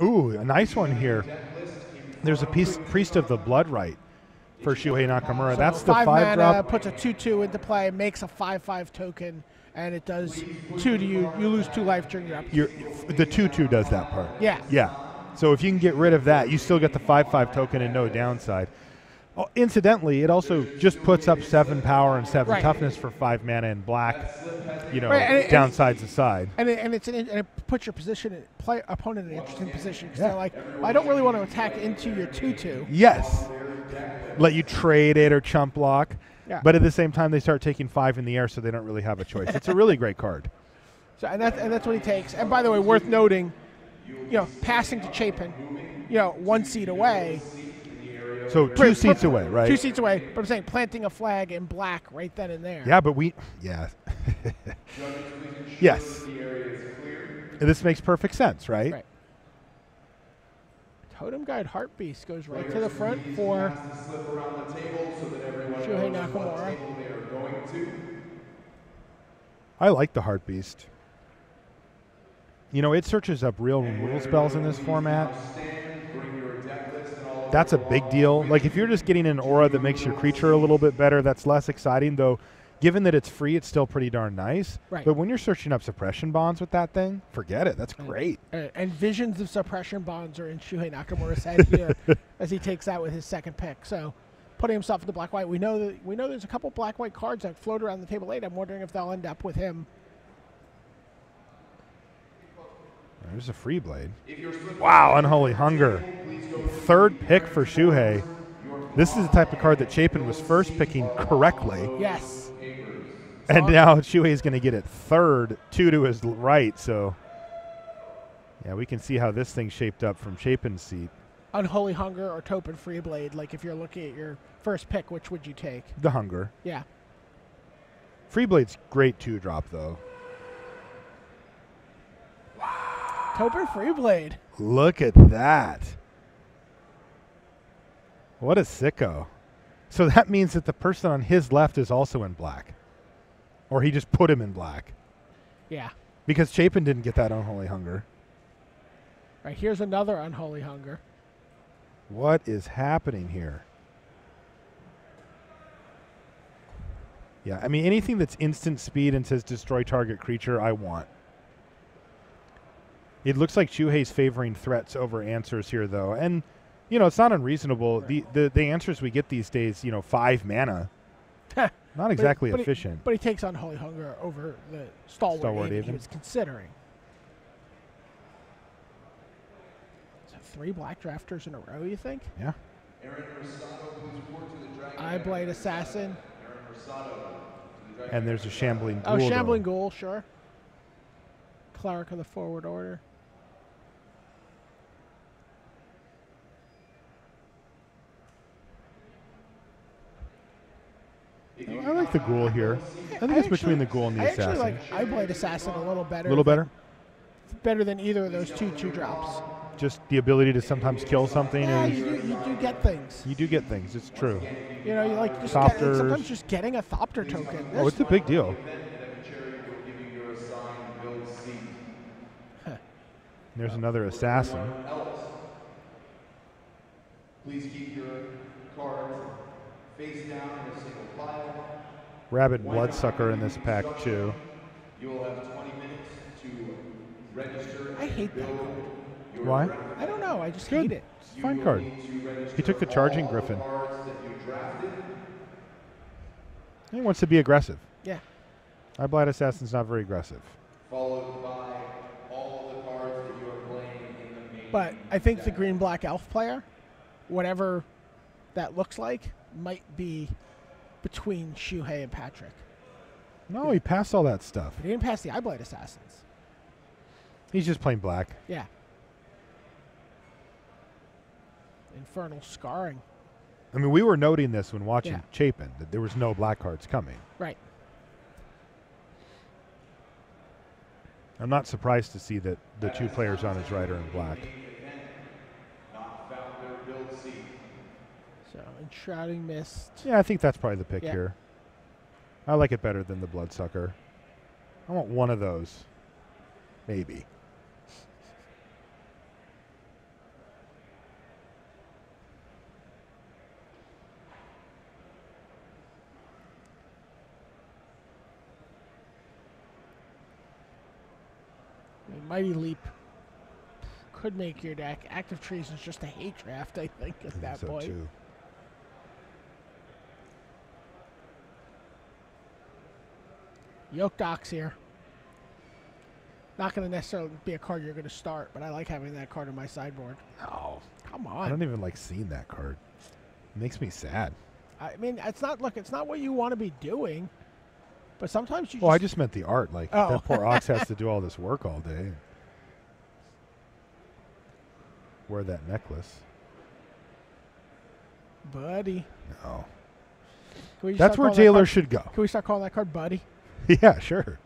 Ooh, a nice one here. There's a Priest of the Blood Right for Shuhei Nakamura. So That's the 5 5 mana, drop. puts a 2/2 into play, makes a 5/5 token, and it does 2 to you. You lose 2 life during your upkeep. The 2/2 does that part. Yeah. Yeah. So if you can get rid of that, you still get the 5/5 token and no downside. Oh, incidentally, it also just puts up 7 power and 7 toughness for 5 mana in black. You know, downsides aside. And it puts your opponent in an interesting position because they're like, well, I don't really want to attack into your 2/2. Yes. Let you trade it or chump block. Yeah. But at the same time, they start taking 5 in the air, so they don't really have a choice. It's a really great card. So and that's what he takes. And by the way, worth noting, passing to Chapin, 1 seat away. So 2 seats away, right? 2 seats away. But I'm saying planting a flag in black right then and there. Yeah, but yes. And this makes perfect sense, right? Totem Guide Heartbeast goes right to the front for Shuhei Nakamura. I like the Heartbeast. It searches up real removal spells in this format. That's a big deal. Like, if you're just getting an aura that makes your creature a little bit better, that's less exciting, though. Given that it's free, it's still pretty darn nice. Right. But when you're searching up suppression bonds with that thing, forget it. That's great. And visions of suppression bonds are in Shuhei Nakamura's head here as he takes that with his second pick. So, putting himself in the black-white. We know there's a couple black-white cards that float around the table late. I'm wondering if they'll end up with him. There's a free blade. Wow, Unholy Hunger. 3rd pick for Shuhei. This is the type of card that Chapin was first picking correctly. Yes. And now Shuhei is going to get it 3rd, 2 to his right. So, yeah, we can see how this thing shaped up from Chapin's seat. Unholy Hunger or Topin Free Blade. Like, if you're looking at your first pick, which would you take? The Hunger. Yeah. Free Blade's great 2-drop, though. Topin Free Blade. Look at that. What a sicko. So that means that the person on his left is also in black. Or he just put him in black. Yeah. Because Chapin didn't get that Unholy Hunger. Right, here's another Unholy Hunger. What is happening here? Yeah, I mean, anything that's instant speed and says destroy target creature, I want. It looks like Shuhei's favoring threats over answers here, though. And, it's not unreasonable. Right. The answers we get these days, 5 mana. Not exactly efficient. But he takes on Unholy Hunger over the Stalwart Haven he was considering. So 3 black drafters in a row, you think? Yeah. Eyeblight Assassin. And there's a Shambling Ghoul. Oh, Shambling Ghoul, sure. Cleric of the Forward Order. I like the Ghoul here. I think it's between the Ghoul and the Assassin. I actually like Eyeblight Assassin a little better. A little better? Better than either of those 2 drops. Just the ability to sometimes kill something. Yeah, you do get things. You do get things. It's true. You like just sometimes just getting a Thopter token. Oh, it's a big deal. There's another Assassin. Please keep your cards face down in a single file. Rabid Bloodsucker in this pack, too. You will have 20 minutes to register. I hate that card. Why? I don't know. I just hate it. It's a fine card. He took the Charging Griffin. He wants to be aggressive. Yeah. Eyeblight Assassin's not very aggressive. Followed by all the cards that you are playing in the main. But I think the green-black elf player, whatever that looks like, might be between Shuhei and Patrick. No, he passed all that stuff. But he didn't pass the Eyeblight Assassins. He's just plain black. Yeah. Infernal Scarring. I mean, we were noting this when watching Chapin, that there was no black cards coming. Right. I'm not surprised to see that the 2 players on his right are in black. So, Enshrouding Mist. Yeah, I think that's probably the pick here. I like it better than the Bloodsucker. I want one of those. Maybe. Mighty Leap could make your deck. Active Trees is just a hate draft, I think, at that point. Too. Yoke Docks here. Not going to necessarily be a card you're going to start, but I like having that card in my sideboard. Oh, come on! I don't even like seeing that card. It makes me sad. I mean, it's not. Look, it's not what you want to be doing, but sometimes you. Well, I just meant the art. Like that poor Ox has to do all this work all day. Wear that necklace, buddy. No. That's where Jailer should go. Can we start calling that card Buddy? Yeah, sure.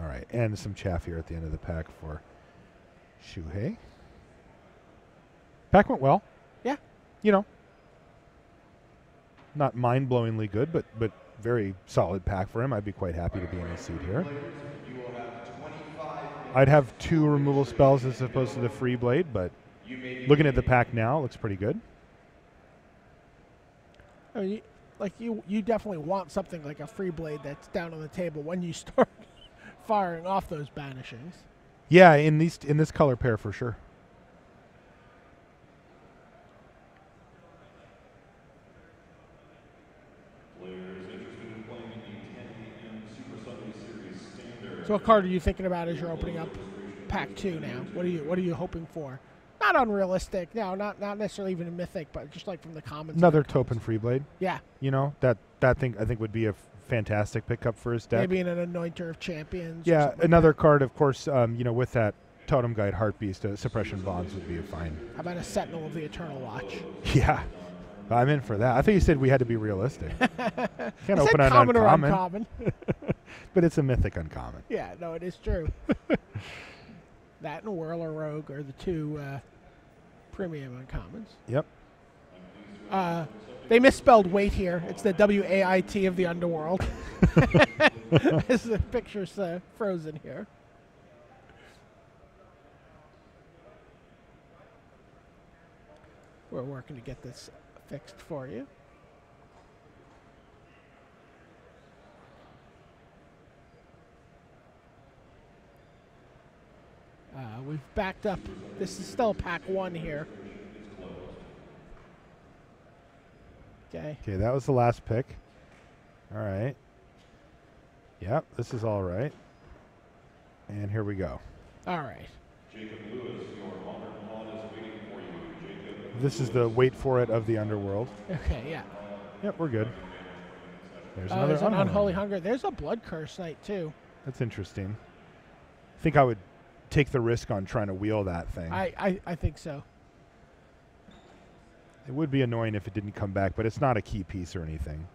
All right, and some chaff here at the end of the pack for Shuhei. Pack went well. Yeah. You know, not mind-blowingly good, but very solid pack for him. I'd be quite happy to be in his seat here. I'd have 2 removal spells as opposed to the free blade, but looking at the pack now, it looks pretty good. I mean, you definitely want something like a free blade that's down on the table when you start firing off those banishings. Yeah, in this color pair for sure. So what card are you thinking about as you're opening up pack 2 now? What are you hoping for? Not unrealistic. No, not necessarily even a mythic, but just like from the commons. Another Topin Freeblade. Yeah. You know, that thing I think would be a fantastic pickup for his deck. Maybe an Anointer of Champions. Yeah, another card, of course, you know, with that Totem Guide Heartbeast, Suppression Bonds would be a fine. How about a Sentinel of the Eternal Watch? Yeah. I'm in for that. I thought you said we had to be realistic. Can't open an common uncommon. Or uncommon. But it's a mythic uncommon. Yeah, no, it is true. That and Whirler Rogue are the 2 premium uncommons. Yep. They misspelled wait here. It's the W-A-I-T of the underworld. As the picture's frozen here. We're working to get this fixed for you. We've backed up. This is still pack 1 here. Okay. Okay, that was the last pick. All right. Yep, this is all right. And here we go. All right. Jacob Lewis, your modern pawn is waiting for you. Jacob. This is the wait for it of the underworld. Okay, yeah. Yep, we're good. There's There's an Unholy Hunger. There's a Blood Curse Knight, too. That's interesting. I think I would take the risk on trying to wheel that thing. I think so. It would be annoying if it didn't come back, but it's not a key piece or anything.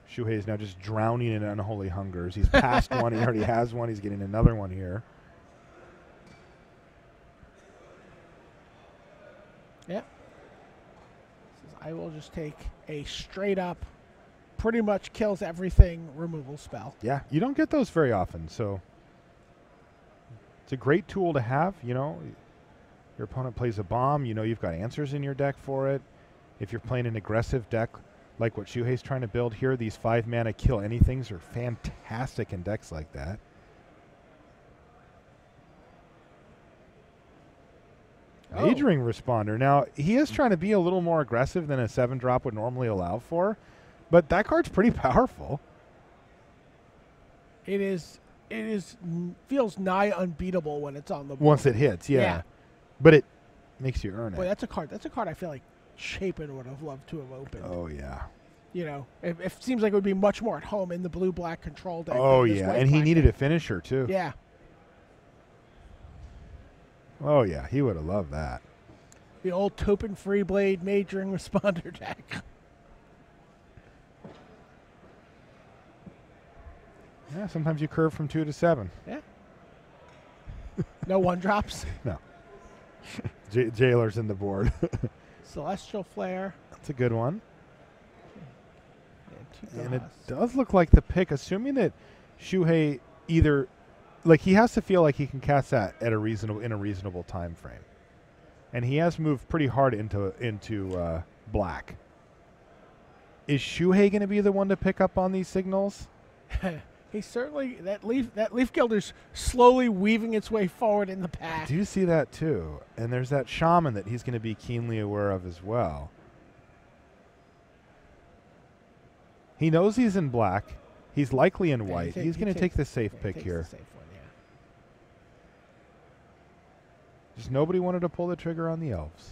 Shuhei is now just drowning in Unholy Hungers. He's passed one. He already has one. He's getting another one here. Yep. I will just take a straight up, pretty much kills everything removal spell. Yeah, you don't get those very often, so it's a great tool to have. You know, your opponent plays a bomb. You know you've got answers in your deck for it. If you're playing an aggressive deck like what Shuhei's trying to build here, these 5-mana kill anythings are fantastic in decks like that. Oh. Age Ring Responder. Now, he is trying to be a little more aggressive than a 7-drop would normally allow for, but that card's pretty powerful. It feels nigh unbeatable when it's on the board. Once it hits, yeah. But it makes you earn it. Boy, that's a card I feel like Chapin would have loved to have opened. Oh, yeah. You know, it seems like it would be much more at home in the blue-black control deck. Oh, yeah, and he needed a finisher, too. Yeah. Oh, yeah, he would have loved that. The old Topin Freeblade Majoring Responder deck. Yeah, sometimes you curve from 2 to 7. Yeah. No 1-drops? No. Jailer's in the board. Celestial Flare. That's a good one. And it Antipas. does look like the pick, assuming that Shuhei either, like, he has to feel like he can cast that at in a reasonable time frame, and he has moved pretty hard into black. Is Shuhei going to be the one to pick up on these signals? He's certainly that leaf gilder's slowly weaving its way forward in the pack. I do see that too, and there's that shaman that he's going to be keenly aware of as well. He knows he's in black. He's likely in white. He's going to take the safe pick here. The safe one, yeah. Just nobody wanted to pull the trigger on the elves.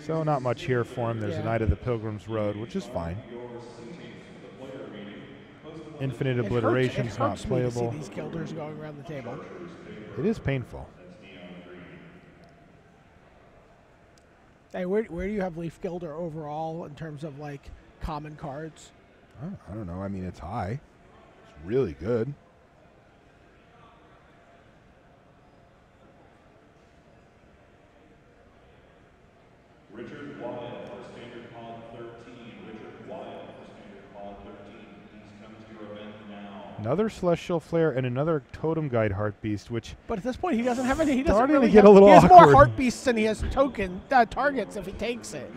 So not much here for him. There's a Knight of the Pilgrim's Road, which is fine. Infinite Obliteration's not playable. See these gilders going around the table. It is painful. Hey, where do you have Leaf Gilder overall in terms of like common cards? Oh, I don't know. I mean, it's high. It's really good. Richard Wyatt for Standard Pod 13. Richard Wyatt for Standard Pod 13. Please come to your event now. Another Celestial Flare and another Totem Guide Heartbeast, which... But at this point, he doesn't have any. He doesn't starting really to get have, a little he has awkward. more Heartbeasts than he has targets if he takes it.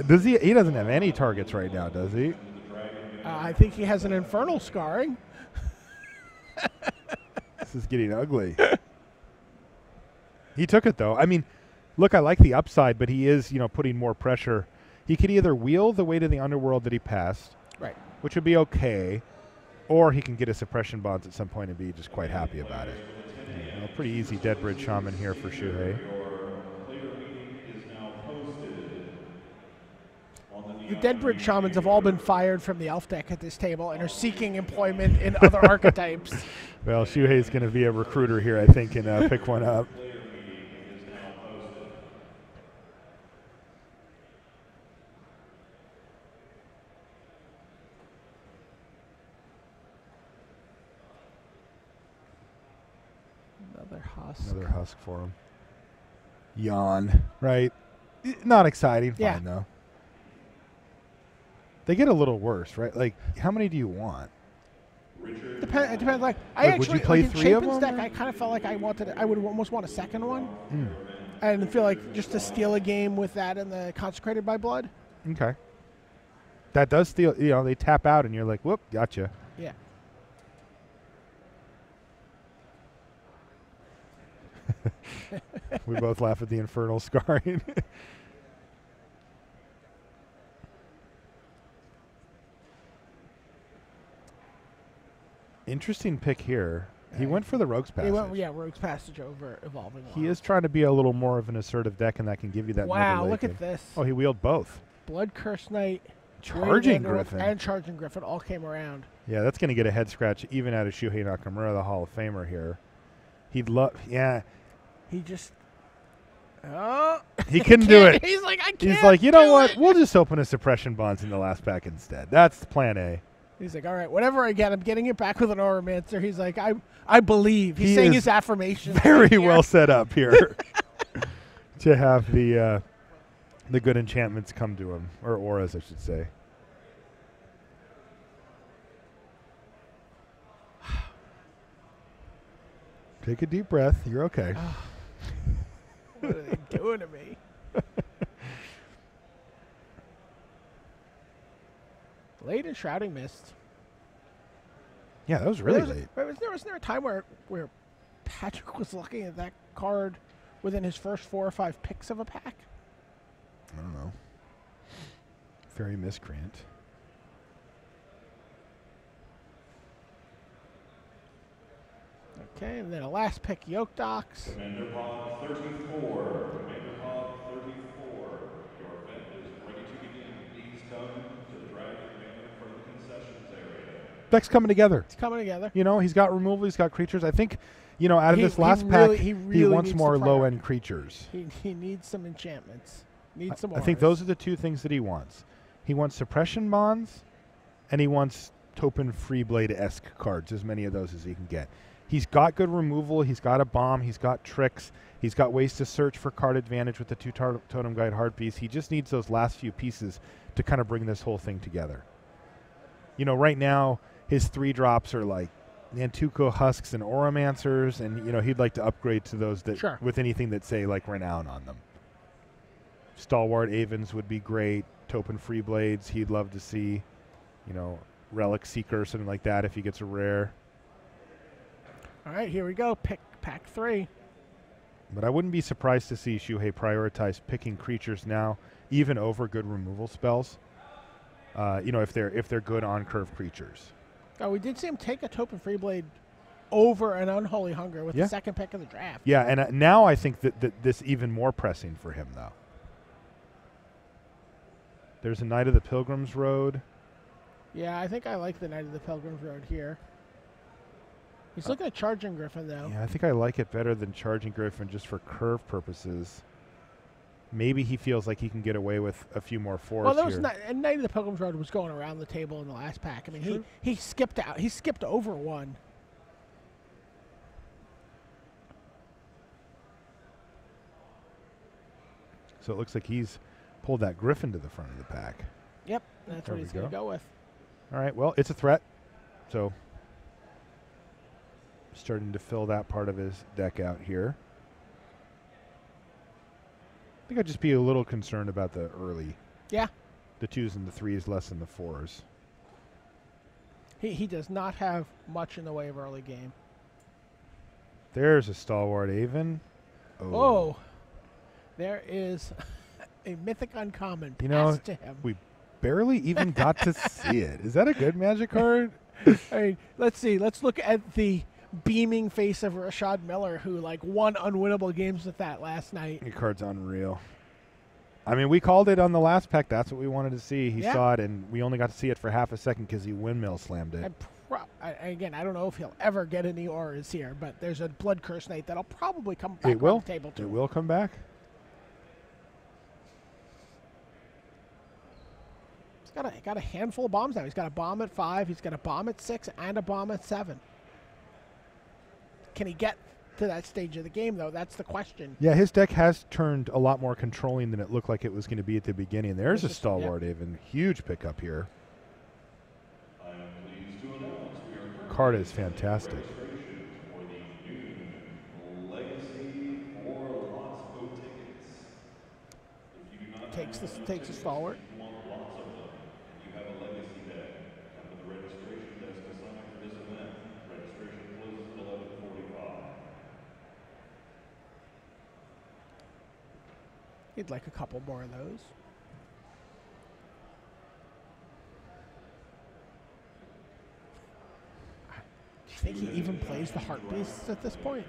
Does he? He doesn't have any targets right now, does he? I think he has an Infernal Scarring. This is getting ugly. He took it, though. I mean, look, I like the upside, but he is, putting more pressure. He could either wheel the way to the Underworld that he passed, right, which would be okay, or he can get a Suppression Bonds at some point and be just quite happy about it. Pretty easy Dead Bridge Shaman here for Shuhei. The Deadbridge Shamans have all been fired from the elf deck at this table and are seeking employment in other archetypes. Well, Shuhei's going to be a recruiter here, I think, and pick one up. Another husk. Another husk for him. Yawn, right? Not exciting. Yeah. Fine, though. They get a little worse, right? Like, how many do you want? It depends. Like, I Like, actually, would you play like in 3 of Chapin's them? deck, I kind of felt like I would almost want a second one. Mm. And feel like just to steal a game with that and the Consecrated by Blood. Okay. That does steal, they tap out and you're like, whoop, gotcha. Yeah. We both laugh at the Infernal Scarring. Interesting pick here. He went for the Rogue's Passage. Rogue's Passage over Evolving Wilds. He is trying to be a little more of an assertive deck, and that can give you that. Wow, look at this. Oh, he wheeled both. Blood Curse Knight, Charging Griffin. and Charging Griffin all came around. Yeah, that's going to get a head scratch even out of Shuhei Nakamura, the Hall of Famer here. He'd love, He just, oh. He couldn't do it. He's like, I can't. He's like, you know what? We'll just open a Suppression Bonds in the last pack instead. That's plan A. He's like, all right, whatever I get, I'm getting it back with an Auramancer. He's like, I believe. He's saying his affirmations. Very well set up here to have the good enchantments come to him, or auras, I should say. Take a deep breath. You're okay. What are they doing to me? Late in Shrouding Mist. Yeah, that was really late. Wasn't there a time where Patrick was looking at that card within his first 4 or 5 picks of a pack? I don't know. Fairy Miscreant. Okay, and then a last pick, Yoke Docs. Commander Pod 34. Commander Pod 34. Your event is ready to begin. Please come to the Dragon Banner for the concessions area. Deck's coming together. It's coming together. He's got removal. He's got creatures. I think, out of this last pack, he wants needs more to low-end creatures. He needs some enchantments. Needs some I think those are the 2 things that he wants. He wants Suppression Bonds, and he wants Topin Freeblade-esque cards, as many of those as he can get. He's got good removal. He's got a bomb. He's got tricks. He's got ways to search for card advantage with the 2 Totem Guide Heartbeast. He just needs those last few pieces to kind of bring this whole thing together. Right now, his 3 drops are like, Nantuko Husks and Oromancers, and he'd like to upgrade to those that Sure. with anything that say like Renown on them. Stalwart Avens would be great. Topin Free Blades he'd love to see. Relic Seeker, something like that if he gets a rare. All right, here we go. Pick pack 3. But I wouldn't be surprised to see Shuhei prioritize picking creatures now, even over good removal spells. If they're good on curve creatures. Oh, we did see him take a Topin Freeblade over an Unholy Hunger with the second pick of the draft. Yeah, and now I think that this even more pressing for him though. There's a Knight of the Pilgrim's Road. Yeah, I think I like the Knight of the Pilgrim's Road here. He's looking at Charging Griffin, though. Yeah, I think I like it better than Charging Griffin just for curve purposes. Maybe he feels like he can get away with a few more fours well, here. And Knight of the Pilgrim's Road was going around the table in the last pack. I mean, he skipped out. He skipped over one. So it looks like he's pulled that Griffin to the front of the pack. Yep, that's what he's going to go with. All right, well, it's a threat. So starting to fill that part of his deck out here. I think I'd just be a little concerned about the early. Yeah. The 2s and the 3s less than the 4s. He does not have much in the way of early game. There's a Stalwart Aven. Oh. There is a Mythic Uncommon passed to him. We barely even got to see it. Is that a good Magic card? I mean, let's see. Let's look at the beaming face of Rashad Miller, who won unwinnable games with that last night. The card's unreal. I mean, we called it on the last pack. That's what we wanted to see. He saw it, and we only got to see it for half a second because he windmill slammed it. Again, I don't know if he'll ever get any auras here, but there's a Blood Curse Knight that'll probably come back on the table too. It will come back. He's got a handful of bombs now. He's got a bomb at 5. He's got a bomb at 6 and a bomb at 7. Can he get to that stage of the game, though? That's the question. Yeah, his deck has turned a lot more controlling than it looked like it was going to be at the beginning. There's a Stalwart Aven. Huge pickup here. Card is fantastic. Takes a Stalwart. He'd like a couple more of those. Do you think he even plays the Heart Beasts at this point?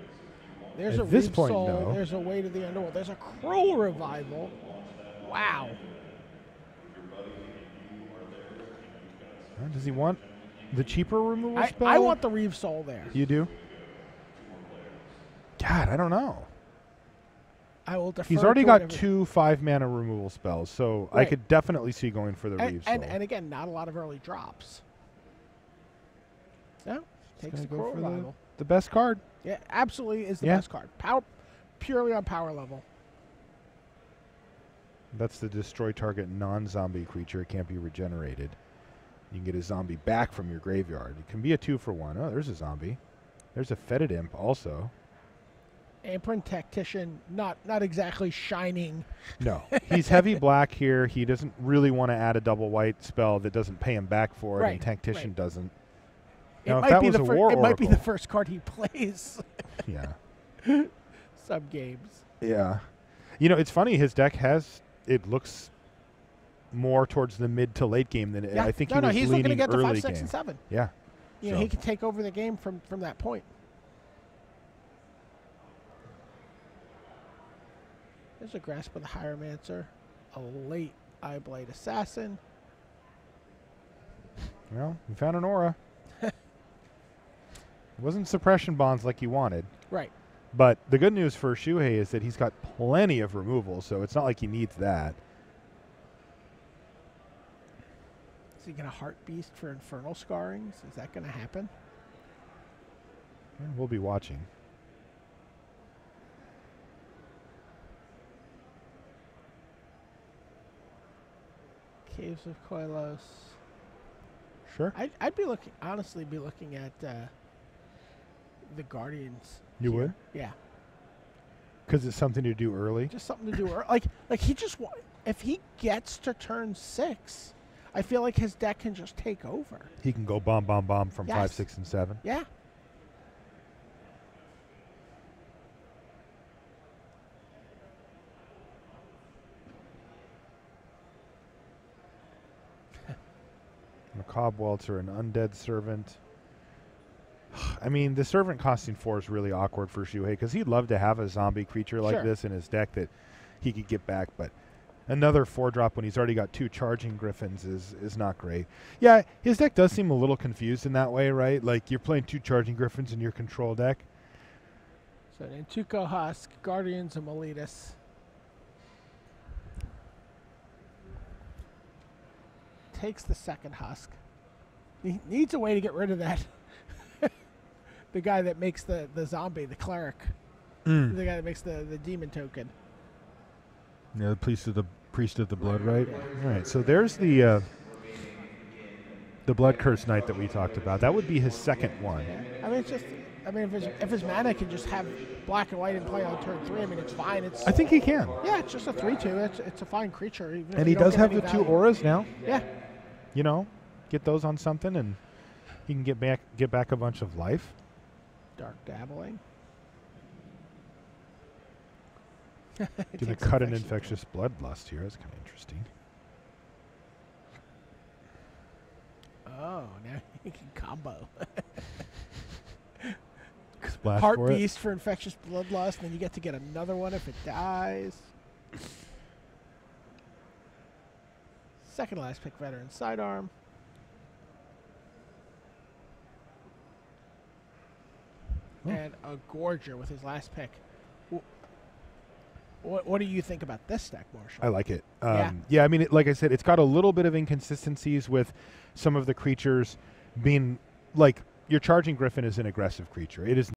There's at this point, Soul, no. There's a Way to the Underworld. There's a Cruel Revival. Wow. Does he want the cheaper removal spell? I want the Reeve Soul there. You do? God, I don't know. I will defer. He's already to got whatever. 2 5-mana removal spells, so I could definitely see going for the Reeve Soul. And again, not a lot of early drops. No, takes the go Cruel for Revival. the best card. Yeah, absolutely is the best card. Purely on power level. That's the destroy target non-zombie creature. It can't be regenerated. You can get a zombie back from your graveyard. It can be a 2-for-1. Oh, there's a zombie. There's a Fetid Imp also. Imprint Tactician, not exactly shining. No, he's heavy black here. He doesn't really want to add a double white spell that doesn't pay him back for it, and Tactician doesn't. Now, if that was a War It might be the Oracle- first card he plays. Yeah. Some games. Yeah. It's funny. His deck it looks more towards the mid to late game than I think he was he's leaning looking to get to early 5, 6, game. and 7. Yeah. He can take over the game from that point. There's a Grasp of the Hieromancer, a late Eyeblade Assassin. Well, we found an aura. It wasn't suppression bonds like he wanted. Right. But the good news for Shuhei is that he's got plenty of removal, so it's not like he needs that. Is he going to Heart Beast for Infernal Scarrings? Is that going to happen? We'll be watching. Caves of Koilos. Sure. I'd honestly be looking at the Guardians. You here. would? Yeah. Because it's something to do early. Just something to do early. Like he just if he gets to turn 6, I feel like his deck can just take over. He can go bomb, bomb, bomb from Yes. 5, 6, and 7. Yeah. Macabre Waltzer, an Undead Servant. I mean, the Servant costing 4 is really awkward for Shuhei because he'd love to have a zombie creature like Sure. this in his deck that he could get back, but another 4-drop when he's already got 2 Charging Griffins is not great. Yeah, his deck does seem a little confused in that way, right? Like, you're playing 2 Charging Griffins in your control deck. So Nantuko Husk, Guardians, and Miletus. Takes the second Husk. He needs a way to get rid of that. The guy that makes the zombie, the cleric. Mm. The guy that makes the demon token. Yeah, the priest of the blood, right? All right, so there's the Blood Curse Knight that we talked about. That would be his second one. I mean, it's just. I mean, if his mana can just have black and white and play on turn 3, I mean, it's fine. I think he can. Yeah, it's just a 3/2. It's a fine creature. Even if And you he don't does get have any the 2 value. auras now. Yeah. You know, get those on something, and he can get back a bunch of life. Dark Dabbling. Gonna cut an Infectious Bloodlust here. That's kind of interesting. Oh, now you can combo. Splash Heart for it. Beast for Infectious Bloodlust, and then you get to get another one if it dies. Second last pick, Veteran Sidearm. Oh. And a Gorger with his last pick. What do you think about this deck, Marshall? I like it. Yeah. Yeah, I mean, like I said, it's got a little bit of inconsistencies with some of the creatures being like your Charging Griffin is an aggressive creature. It is